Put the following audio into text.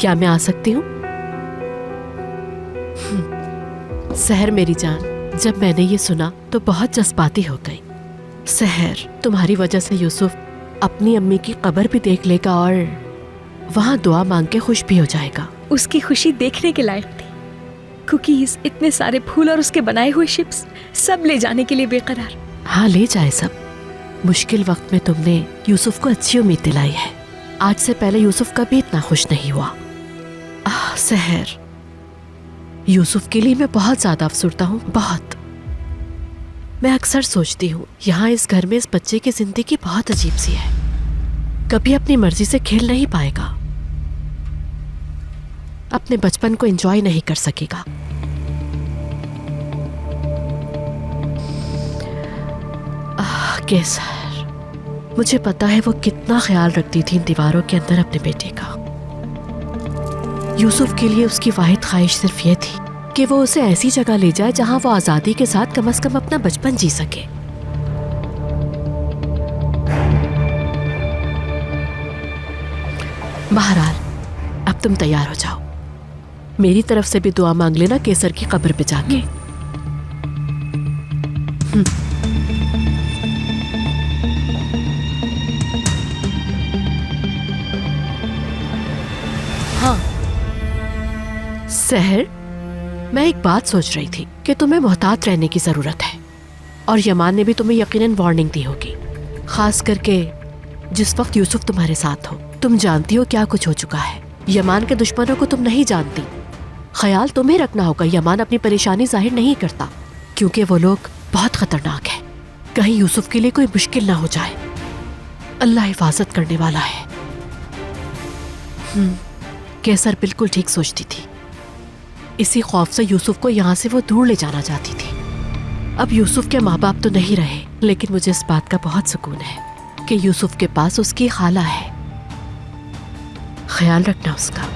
क्या मैं आ सकती हूँ? सहर मेरी जान, जब मैंने ये सुना तो बहुत जज्बाती हो गई। सहर, तुम्हारी वजह से यूसुफ अपनी अम्मी की कब्र भी देख लेगा और वहाँ दुआ मांग के खुश भी हो जाएगा। उसकी खुशी देखने के लायक थी। कुकीज, इतने सारे फूल और उसके बनाए हुए शिप्स, सब ले जाने के लिए बेकरार। हाँ, ले जाए सब। मुश्किल वक्त में तुमने यूसुफ को अच्छी उम्मीद दिलाई है। आज से पहले यूसुफ कभी इतना खुश नहीं हुआ। सहर, यूसुफ के लिए मैं बहुत ज्यादा अफसुर्दा हूँ, बहुत। मैं अक्सर सोचती हूँ यहाँ इस घर में इस बच्चे की जिंदगी बहुत अजीब सी है। कभी अपनी मर्जी से खेल नहीं पाएगा, अपने बचपन को एंजॉय नहीं कर सकेगा। केसर, मुझे पता है वो कितना ख्याल रखती थी इन दीवारों के अंदर अपने बेटे का। यूसुफ के लिए उसकी वाहिद ख्वाहिश सिर्फ ये थी कि वो उसे ऐसी जगह ले जाए जहां वो आजादी के साथ कम से कम अपना बचपन जी सके। बहरहाल, अब तुम तैयार हो जाओ। मेरी तरफ से भी दुआ मांग लेना केसर की कब्र पे जाके। हाँ सहर, मैं एक बात सोच रही थी कि तुम्हें मोहतात रहने की जरूरत है, और यमान ने भी तुम्हें यकीनन वार्निंग दी होगी, खास करके जिस वक्त यूसुफ तुम्हारे साथ हो। तुम जानती हो क्या कुछ हो चुका है। यमान के दुश्मनों को तुम नहीं जानती। ख्याल तुम्हें रखना होगा। यमान अपनी परेशानी जाहिर नहीं करता क्योंकि वो लोग बहुत खतरनाक है। कहीं यूसुफ के लिए कोई मुश्किल ना हो जाए। अल्लाह हिफाजत करने वाला है। केसर बिल्कुल ठीक सोचती थी। इसी खौफ से यूसुफ को यहाँ से वो दूर ले जाना चाहती थी। अब यूसुफ के माँ बाप तो नहीं रहे, लेकिन मुझे इस बात का बहुत सुकून है कि यूसुफ के पास उसकी खाला है। ख्याल रखना उसका।